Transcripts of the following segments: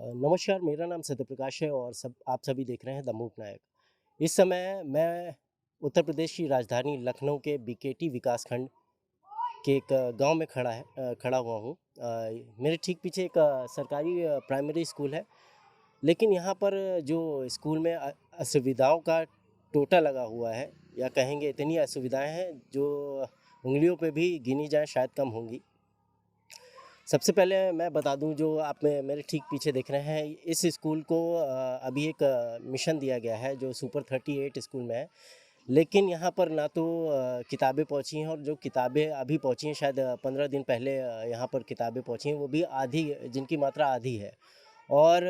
नमस्कार, मेरा नाम सत्यप्रकाश है और आप सभी देख रहे हैं द मूक नायक। इस समय मैं उत्तर प्रदेश की राजधानी लखनऊ के बीकेटी विकासखंड के एक गांव में खड़ा हुआ हूं। मेरे ठीक पीछे एक सरकारी प्राइमरी स्कूल है, लेकिन यहाँ पर जो स्कूल में असुविधाओं का टोटा लगा हुआ है, या कहेंगे इतनी असुविधाएं हैं जो उंगलियों पे भी गिनी जाए शायद कम होंगी। सबसे पहले मैं बता दूं, जो आप मेरे ठीक पीछे देख रहे हैं, इस स्कूल को अभी एक मिशन दिया गया है जो सुपर 38 स्कूल में है। लेकिन यहाँ पर ना तो किताबें पहुँची हैं, और जो किताबें अभी पहुँची हैं शायद 15 दिन पहले यहाँ पर किताबें पहुँची हैं, वो भी आधी, जिनकी मात्रा आधी है। और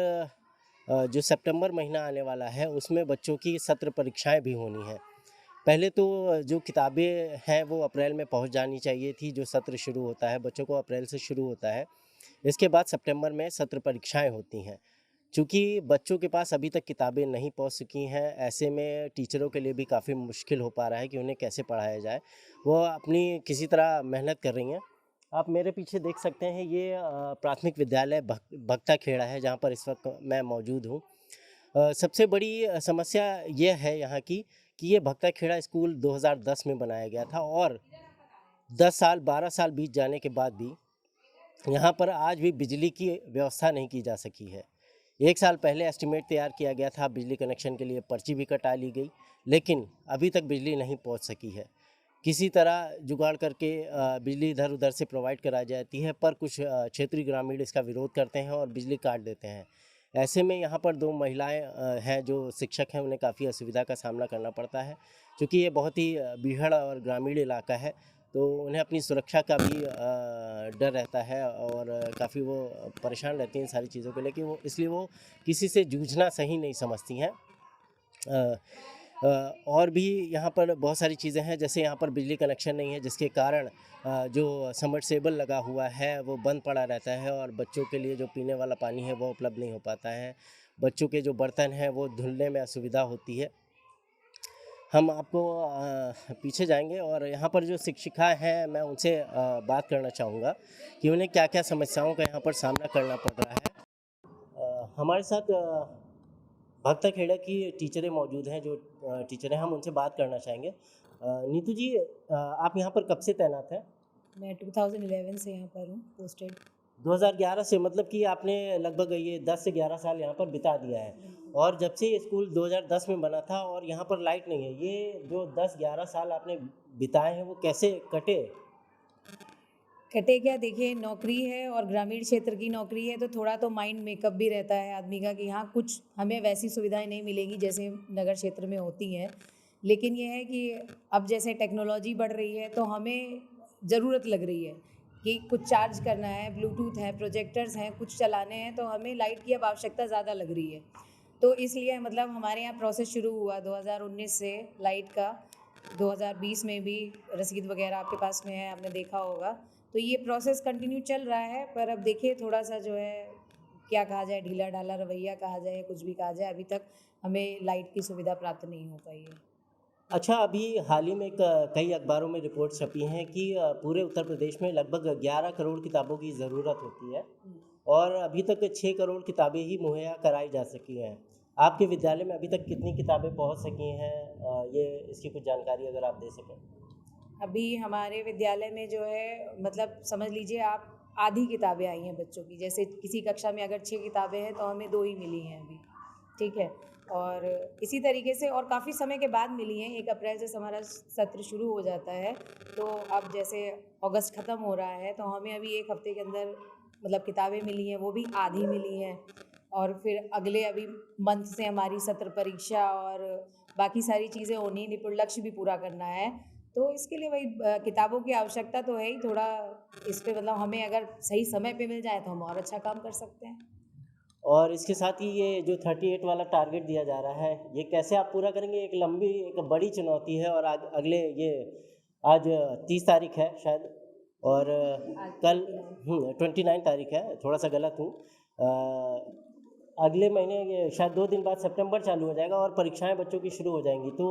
जो सितंबर महीना आने वाला है उसमें बच्चों की सत्र परीक्षाएं भी होनी हैं। पहले तो जो किताबें हैं वो अप्रैल में पहुंच जानी चाहिए थी, जो सत्र शुरू होता है बच्चों को अप्रैल से शुरू होता है। इसके बाद सितंबर में सत्र परीक्षाएं होती हैं। चूँकि बच्चों के पास अभी तक किताबें नहीं पहुंच सकी हैं, ऐसे में टीचरों के लिए भी काफ़ी मुश्किल हो पा रहा है कि उन्हें कैसे पढ़ाया जाए। वो अपनी किसी तरह मेहनत कर रही हैं। आप मेरे पीछे देख सकते हैं, ये प्राथमिक विद्यालय भक्ता खेड़ा है, जहाँ पर इस वक्त मैं मौजूद हूँ। सबसे बड़ी समस्या ये है यहाँ की कि ये भक्ता खेड़ा स्कूल 2010 में बनाया गया था, और 10 साल 12 साल बीत जाने के बाद भी यहाँ पर आज भी बिजली की व्यवस्था नहीं की जा सकी है। 1 साल पहले एस्टीमेट तैयार किया गया था, बिजली कनेक्शन के लिए पर्ची भी कटा ली गई, लेकिन अभी तक बिजली नहीं पहुँच सकी है। किसी तरह जुगाड़ करके बिजली इधर-उधर से प्रोवाइड कराई जाती है, पर कुछ क्षेत्रीय ग्रामीण इसका विरोध करते हैं और बिजली काट देते हैं। ऐसे में यहाँ पर 2 महिलाएँ हैं जो शिक्षक हैं, उन्हें काफ़ी असुविधा का सामना करना पड़ता है। चूँकि ये बहुत ही बीहड़ और ग्रामीण इलाका है, तो उन्हें अपनी सुरक्षा का भी डर रहता है, और काफ़ी वो परेशान रहती हैं इन सारी चीज़ों को लेके, वो इसलिए वो किसी से जूझना सही नहीं समझती हैं। अ और भी यहाँ पर बहुत सारी चीज़ें हैं, जैसे यहाँ पर बिजली कनेक्शन नहीं है, जिसके कारण जो सबमर्सिबल लगा हुआ है वो बंद पड़ा रहता है, और बच्चों के लिए जो पीने वाला पानी है वो उपलब्ध नहीं हो पाता है। बच्चों के जो बर्तन हैं वो धुलने में असुविधा होती है। हम आपको पीछे जाएँगे, और यहाँ पर जो शिक्षिका हैं मैं उनसे बात करना चाहूँगा कि उन्हें क्या-क्या समस्याओं का यहाँ पर सामना करना पड़ रहा है। हमारे साथ भक्ता खेड़ा की टीचरें मौजूद हैं, जो टीचरें, हम उनसे बात करना चाहेंगे। नीतू जी, आप यहाँ पर कब से तैनात हैं? मैं 2011 से यहाँ पर हूँ पोस्टेड। 2011 से, मतलब कि आपने लगभग ये 10 से 11 साल यहाँ पर बिता दिया है। बिल्कुल। और जब से ये स्कूल 2010 में बना था और यहाँ पर लाइट नहीं है, ये जो 10-11 साल आपने बिताए हैं वो कैसे कटे? कटे क्या, देखिए नौकरी है और ग्रामीण क्षेत्र की नौकरी है, तो थोड़ा तो माइंड मेकअप भी रहता है आदमी का कि हाँ, कुछ हमें वैसी सुविधाएं नहीं मिलेंगी जैसे नगर क्षेत्र में होती हैं। लेकिन ये है कि अब जैसे टेक्नोलॉजी बढ़ रही है तो हमें ज़रूरत लग रही है कि कुछ चार्ज करना है, ब्लूटूथ है, प्रोजेक्टर्स हैं, कुछ चलाने हैं, तो हमें लाइट की अब आवश्यकता ज़्यादा लग रही है। तो इसलिए मतलब हमारे यहाँ प्रोसेस शुरू हुआ 2019 से लाइट का। 2020 में भी रसीद वगैरह आपके पास में है, आपने देखा होगा। तो ये प्रोसेस कंटिन्यू चल रहा है, पर अब देखिए थोड़ा-सा जो है, क्या कहा जाए, ढीला-ढाला रवैया कहा जाए, कुछ भी कहा जाए, अभी तक हमें लाइट की सुविधा प्राप्त नहीं हो पाई है। अच्छा, अभी हाल ही में कई अखबारों में रिपोर्ट छपी हैं कि पूरे उत्तर प्रदेश में लगभग 11 करोड़ किताबों की ज़रूरत होती है, हुँ। और अभी तक 6 करोड़ किताबें ही मुहैया कराई जा सकी हैं। आपके विद्यालय में अभी तक कितनी किताबें पहुँच सकी हैं? ये इसकी कुछ जानकारी अगर आप दे सकें। अभी हमारे विद्यालय में जो है, मतलब समझ लीजिए आप, आधी किताबें आई हैं बच्चों की। जैसे किसी कक्षा में अगर 6 किताबें हैं तो हमें 2 ही मिली हैं अभी, ठीक है? और इसी तरीके से और काफ़ी समय के बाद मिली हैं, 1 अप्रैल से हमारा सत्र शुरू हो जाता है, तो अब जैसे अगस्त ख़त्म हो रहा है, तो हमें अभी 1 हफ़्ते के अंदर मतलब किताबें मिली हैं, वो भी आधी मिली हैं। और फिर अगले अभी मंथ से हमारी सत्र परीक्षा और बाकी सारी चीज़ें होनी, निपुण लक्ष्य भी पूरा करना है। तो इसके लिए वही किताबों की आवश्यकता तो है ही थोड़ा। इस पे मतलब हमें अगर सही समय पे मिल जाए तो हम और अच्छा काम कर सकते हैं। और इसके साथ ही ये जो 38 वाला टारगेट दिया जा रहा है, ये कैसे आप पूरा करेंगे? एक लंबी, एक बड़ी चुनौती है, और अगले ये आज 30 तारीख है शायद, और आज कल 29। 29 तारीख है, थोड़ा सा गलत हूँ। अगले महीने ये शायद 2 दिन बाद सितंबर चालू हो जाएगा और परीक्षाएं बच्चों की शुरू हो जाएंगी, तो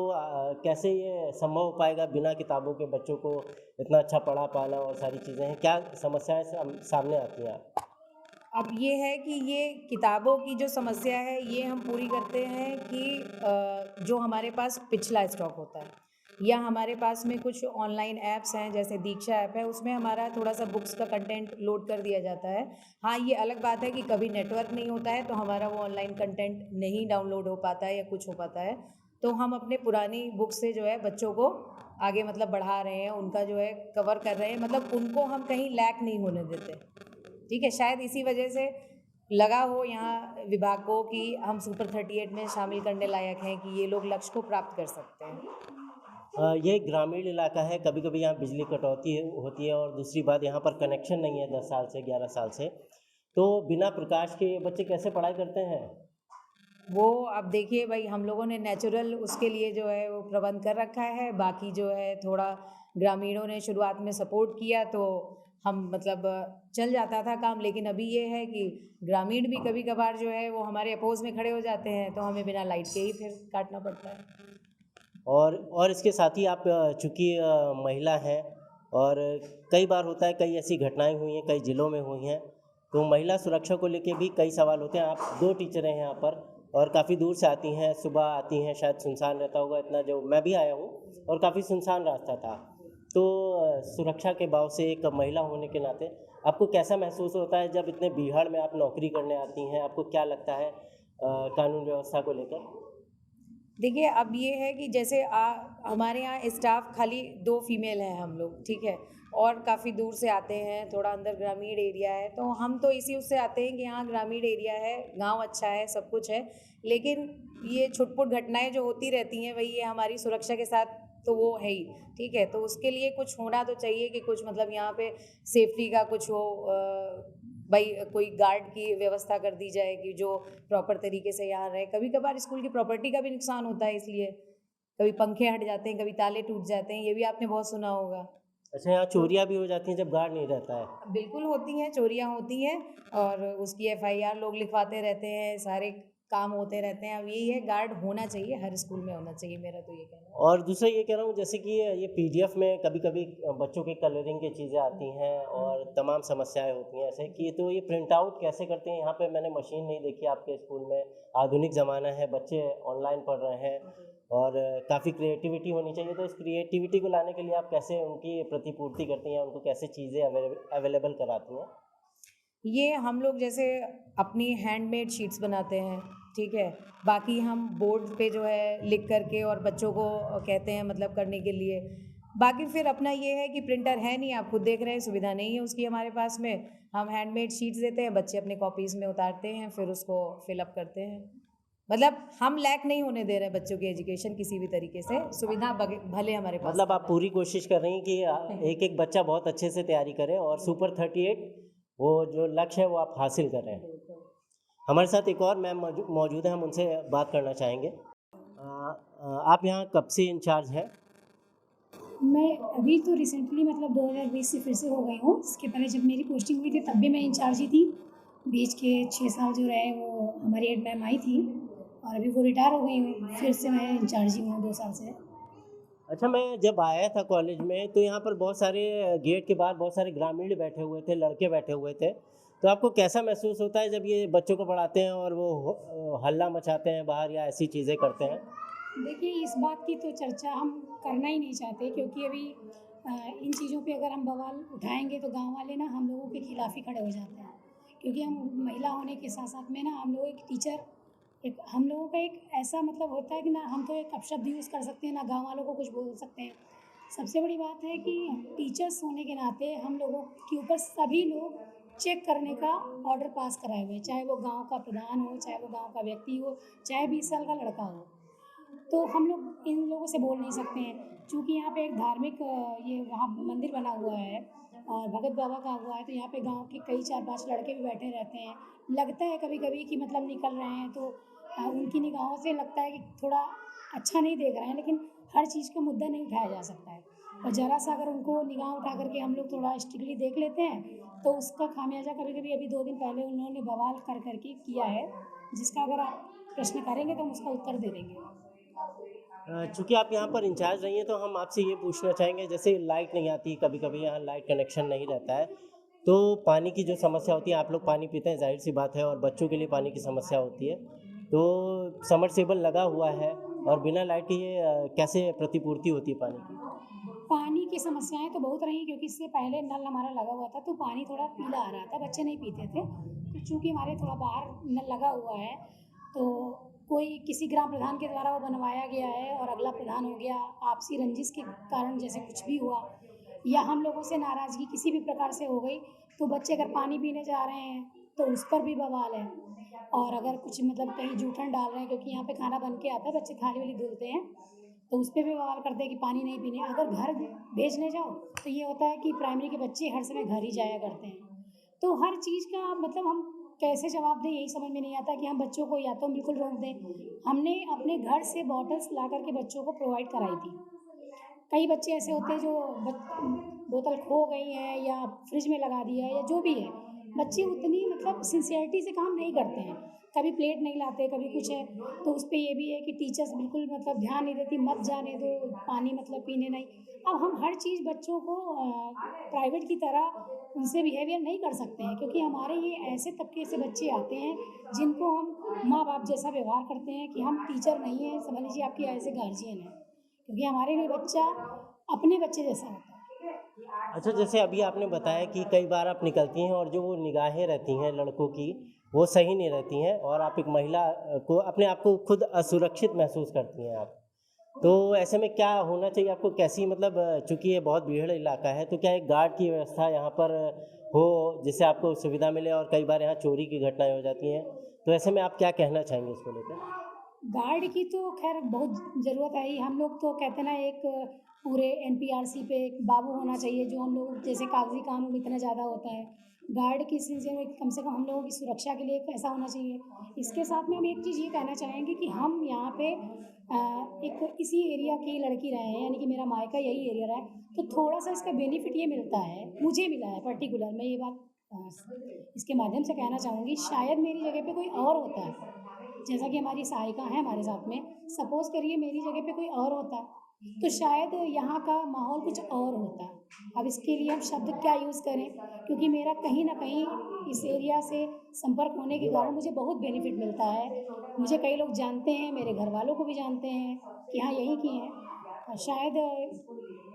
कैसे ये संभव हो पाएगा बिना किताबों के बच्चों को इतना अच्छा पढ़ा पाना, और सारी चीज़ें हैं, क्या समस्याएं सामने आती हैं? अब ये है कि ये किताबों की जो समस्या है ये हम पूरी करते हैं कि जो हमारे पास पिछला स्टॉक होता है या हमारे पास में कुछ ऑनलाइन ऐप्स हैं जैसे दीक्षा ऐप है उसमें हमारा थोड़ा सा बुक्स का कंटेंट लोड कर दिया जाता है। हाँ, ये अलग बात है कि कभी नेटवर्क नहीं होता है तो हमारा वो ऑनलाइन कंटेंट नहीं डाउनलोड हो पाता है या कुछ हो पाता है, तो हम अपने पुरानी बुक से जो है बच्चों को आगे मतलब बढ़ा रहे हैं, उनका जो है कवर कर रहे हैं, मतलब उनको हम कहीं लैक नहीं होने देते। ठीक है, शायद इसी वजह से लगा हो यहाँ विभाग को कि हम सुपर 38 में शामिल करने लायक हैं कि ये लोग लक्ष्य को प्राप्त कर सकते हैं। ये ग्रामीण इलाका है, कभी-कभी यहाँ बिजली कटौती होती है और दूसरी बात यहाँ पर कनेक्शन नहीं है 10 साल से, 11 साल से। तो बिना प्रकाश के ये बच्चे कैसे पढ़ाई करते हैं? वो अब देखिए भाई हम लोगों ने नेचुरल उसके लिए जो है वो प्रबंध कर रखा है, बाकी जो है थोड़ा ग्रामीणों ने शुरुआत में सपोर्ट किया तो हम मतलब चल जाता था काम, लेकिन अभी ये है कि ग्रामीण भी कभी कभार जो है वो हमारे अपोज में खड़े हो जाते हैं तो हमें बिना लाइट के ही फिर काटना पड़ता है। और इसके साथ ही आप चूँकि महिला हैं और कई बार होता है, कई ऐसी घटनाएँ हुई हैं, कई ज़िलों में हुई हैं, तो महिला सुरक्षा को लेके भी कई सवाल होते हैं। आप 2 टीचरें हैं यहाँ पर और काफ़ी दूर से आती हैं, सुबह आती हैं, शायद सुनसान रहता होगा इतना, जो मैं भी आया हूँ और काफ़ी सुनसान रास्ता था। तो सुरक्षा के भाव से एक महिला होने के नाते आपको कैसा महसूस होता है जब इतने भीड़ में आप नौकरी करने आती हैं? आपको क्या लगता है कानून व्यवस्था को लेकर? देखिए, अब ये है कि जैसे हमारे यहाँ स्टाफ खाली 2 फीमेल हैं हम लोग, ठीक है? और काफ़ी दूर से आते हैं, थोड़ा अंदर ग्रामीण एरिया है, तो हम तो इसी उससे आते हैं कि यहाँ ग्रामीण एरिया है, गाँव अच्छा है, सब कुछ है। लेकिन ये छुट-पुट घटनाएँ जो होती रहती हैं, भई ये हमारी सुरक्षा के साथ तो वो है ही, ठीक है? तो उसके लिए कुछ होना तो चाहिए कि कुछ मतलब यहाँ पे सेफ्टी का कुछ हो, भई कोई गार्ड की व्यवस्था कर दी जाए कि जो प्रॉपर तरीके से यहाँ रहे। कभी-कभार स्कूल की प्रॉपर्टी का भी नुकसान होता है इसलिए। कभी पंखे हट जाते हैं, कभी ताले टूट जाते हैं, ये भी आपने बहुत सुना होगा। अच्छा, यहाँ तो चोरियाँ भी हो जाती हैं जब गार्ड नहीं रहता है। बिल्कुल होती हैं, चोरियाँ होती हैं और उसकी एफआईआर लोग लिखवाते रहते हैं, सारे काम होते रहते हैं। अब यही है गार्ड होना चाहिए, हर स्कूल में होना चाहिए, मेरा तो ये कहना है। और दूसरा ये कह रहा हूँ, जैसे कि ये पीडीएफ में कभी-कभी बच्चों के कलरिंग की चीज़ें आती हैं और तमाम समस्याएँ होती हैं ऐसे कि, तो ये प्रिंट आउट कैसे करते हैं? यहाँ पे मैंने मशीन नहीं देखी आपके स्कूल में। आधुनिक ज़माना है, बच्चे ऑनलाइन पढ़ रहे हैं और काफ़ी क्रिएटिविटी होनी चाहिए, तो इस क्रिएटिविटी को लाने के लिए आप कैसे उनकी प्रतिपूर्ति करती हैं? उनको कैसे चीज़ें अवेलेबल कराती हैं? ये हम लोग जैसे अपनी हैंडमेड शीट्स बनाते हैं, ठीक है? बाकी हम बोर्ड पे जो है लिख कर के और बच्चों को कहते हैं मतलब करने के लिए। बाकी फिर अपना ये है कि प्रिंटर है नहीं, आप खुद देख रहे हैं सुविधा नहीं है उसकी हमारे पास में। हम हैंडमेड शीट्स देते हैं, बच्चे अपने कॉपीज़ में उतारते हैं, फिर उसको फिल अप करते हैं। मतलब हम लैक नहीं होने दे रहे हैं बच्चों की एजुकेशन किसी भी तरीके से, सुविधा भले हमारे पास मतलब कम आप है। पूरी कोशिश कर रही हैं कि एक-एक बच्चा बहुत अच्छे से तैयारी करे और सुपर 38 वो जो लक्ष्य है वो आप हासिल कर रहे हैं। हमारे साथ एक और मैम मौजूद हैं, हम उनसे बात करना चाहेंगे। आप यहाँ कब से इंचार्ज हैं? मैं अभी तो रिसेंटली मतलब 2020 से फिर से हो गई हूँ। इसके पहले जब मेरी पोस्टिंग हुई थी तब भी मैं इंचार्ज ही थी। बीच के 6 साल जो रहे वो हमारी हेड मैम आई थी और अभी वो रिटायर हो गई हूँ। फिर से मैं इंचार्ज ही हूँ 2 साल से। अच्छा, मैं जब आया था कॉलेज में तो यहाँ पर बहुत सारे गेट के बाहर बहुत सारे ग्रामीण बैठे हुए थे, लड़के बैठे हुए थे। तो आपको कैसा महसूस होता है जब ये बच्चों को पढ़ाते हैं और वो हल्ला मचाते हैं बाहर या ऐसी चीज़ें करते हैं? देखिए, इस बात की तो चर्चा हम करना ही नहीं चाहते क्योंकि अभी इन चीज़ों पे अगर हम बवाल उठाएँगे तो गाँव वाले ना हम लोगों के खिलाफ ही खड़े हो जाते हैं। क्योंकि हम महिला होने के साथ-साथ में ना हम लोग एक टीचर एक हम लोगों का एक ऐसा मतलब होता है कि ना हम तो एक अपशब्द यूज़ कर सकते हैं, ना गाँव वालों को कुछ बोल सकते हैं। सबसे बड़ी बात है कि टीचर्स होने के नाते हम लोगों के ऊपर सभी लोग चेक करने का ऑर्डर पास कराए हुए हैं, चाहे वो गाँव का प्रधान हो, चाहे वो गाँव का व्यक्ति हो, चाहे 20 साल का लड़का हो। तो हम लोग इन लोगों से बोल नहीं सकते हैं। चूँकि यहाँ पे एक धार्मिक ये वहाँ मंदिर बना हुआ है और भगत बाबा का हुआ है, तो यहाँ पे गाँव के कई 4-5 लड़के भी बैठे रहते हैं। लगता है कभी-कभी कि मतलब निकल रहे हैं तो उनकी निगाहों से लगता है कि थोड़ा अच्छा नहीं देख रहे हैं, लेकिन हर चीज़ का मुद्दा नहीं उठाया जा सकता है। और ज़रा-सा अगर उनको निगाह उठा कर के हम लोग थोड़ा स्ट्रिक्टली देख लेते हैं, तो उसका खामियाज़ा कभी-कभी अभी 2 दिन पहले उन्होंने बवाल कर के किया है, जिसका अगर आप प्रश्न करेंगे तो हम उसका उत्तर दे देंगे। चूँकि आप यहाँ पर इंचार्ज रही हैं तो हम आपसे ये पूछना चाहेंगे, जैसे लाइट नहीं आती, कभी-कभी यहाँ लाइट कनेक्शन नहीं रहता है। तो पानी की जो समस्या होती है, आप लोग पानी पीते हैं, ज़ाहिर-सी बात है, और बच्चों के लिए पानी की समस्या होती है। तो सबमर्सिबल लगा हुआ है और बिना लाइट के ये कैसे प्रतिपूर्ति होती है पानी की? पानी की समस्याएँ तो बहुत रही क्योंकि इससे पहले नल हमारा लगा हुआ था, तो पानी थोड़ा पीला आ रहा था, बच्चे नहीं पीते थे। तो चूँकि हमारे थोड़ा बाहर नल लगा हुआ है, तो कोई किसी ग्राम प्रधान के द्वारा वो बनवाया गया है और अगला प्रधान हो गया, आपसी रंजिश के कारण जैसे कुछ भी हुआ या हम लोगों से नाराज़गी किसी भी प्रकार से हो गई, तो बच्चे अगर पानी पीने जा रहे हैं, तो उस पर भी बवाल है। और अगर कुछ मतलब कहीं जूठन डाल रहे हैं क्योंकि यहाँ पे खाना बन के आता है, बच्चे थाली-वाली धुलते हैं, तो उस पे भी बवाल करते हैं कि पानी नहीं पीने। अगर घर भेजने जाओ तो ये होता है कि प्राइमरी के बच्चे हर समय घर ही जाया करते हैं। तो हर चीज़ का मतलब हम कैसे जवाब दें यही समझ में नहीं आता कि हम बच्चों को या तो बिल्कुल रोक दें। हमने अपने घर से बॉटल्स ला कर के बच्चों को प्रोवाइड कराई थी। कई बच्चे ऐसे होते हैं जो बोतल खो गई है या फ्रिज में लगा दिया है या जो भी है, बच्चे उतनी मतलब सिंसियरिटी से काम नहीं करते हैं। कभी प्लेट नहीं लाते, कभी कुछ है, तो उस पे ये भी है कि टीचर्स बिल्कुल मतलब ध्यान नहीं देती, मत जाने दो, पानी मतलब पीने नहीं। अब हम हर चीज़ बच्चों को प्राइवेट की तरह उनसे बिहेवियर नहीं कर सकते हैं क्योंकि हमारे ये ऐसे तबके से बच्चे आते हैं जिनको हम माँ-बाप जैसा व्यवहार करते हैं कि हम टीचर नहीं हैं, समझ लीजिए आपकी एज़ ए गार्जियन हैं। क्योंकि हमारे लिए बच्चा अपने बच्चे जैसा होता है। अच्छा, जैसे अभी आपने बताया कि कई बार आप निकलती हैं और जो वो निगाहें रहती हैं लड़कों की, वो सही नहीं रहती हैं और आप एक महिला को अपने आप को खुद असुरक्षित महसूस करती हैं आप। तो ऐसे में क्या होना चाहिए आपको, कैसी मतलब चूँकि ये बहुत भीड़ इलाका है, तो क्या एक गार्ड की व्यवस्था यहाँ पर हो जिससे आपको सुविधा मिले, और कई बार यहाँ चोरी की घटनाएँ हो जाती हैं, तो ऐसे में आप क्या कहना चाहेंगे इसको लेकर? गार्ड की तो खैर बहुत ज़रूरत है ही। हम लोग तो कहते हैं ना एक पूरे एनपीआरसी पे एक बाबू होना चाहिए जो हम लोग जैसे कागज़ी काम इतना ज़्यादा होता है। गार्ड की सिलसिले में कम से कम हम लोगों की सुरक्षा के लिए एक ऐसा होना चाहिए। इसके साथ में हम एक चीज़ ये कहना चाहेंगे कि हम यहाँ पे एक इसी एरिया की लड़की रहे हैं, यानी कि मेरा मायका यही एरिया रहा है, तो थोड़ा-सा इसका बेनिफिट ये मिलता है, मुझे मिला है पर्टिकुलर, मैं ये बात इसके माध्यम से कहना चाहूँगी, शायद मेरी जगह पे कोई और होता है। जैसा कि हमारी सहायिका है हमारे साथ में, सपोज़ करिए मेरी जगह पे कोई और होता, तो शायद यहाँ का माहौल कुछ और होता। अब इसके लिए हम शब्द क्या यूज़ करें, क्योंकि मेरा कहीं न कहीं इस एरिया से संपर्क होने के कारण मुझे बहुत बेनिफिट मिलता है। मुझे कई लोग जानते हैं, मेरे घरवालों को भी जानते हैं कि हाँ, यहीं की हैं। शायद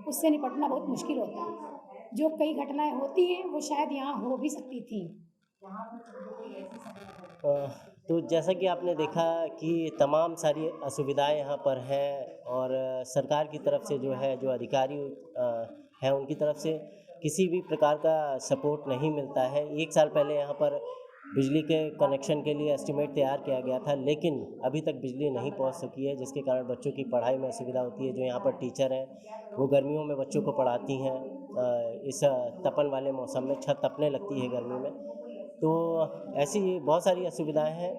उससे निपटना बहुत मुश्किल होता है। जो कई घटनाएँ होती हैं, वो शायद यहाँ हो भी सकती थीं। अ, तो जैसा कि आपने देखा कि तमाम सारी असुविधाएं यहाँ पर हैं, और सरकार की तरफ से जो है, जो अधिकारी हैं, उनकी तरफ से किसी भी प्रकार का सपोर्ट नहीं मिलता है। एक साल पहले यहाँ पर बिजली के कनेक्शन के लिए एस्टीमेट तैयार किया गया था, लेकिन अभी तक बिजली नहीं पहुँच सकी है, जिसके कारण बच्चों की पढ़ाई में असुविधा होती है। जो यहाँ पर टीचर हैं, वो गर्मियों में बच्चों को पढ़ाती हैं, इस तपन वाले मौसम में छत तपने लगती है गर्मी में। तो ऐसी बहुत सारी असुविधाएं हैं।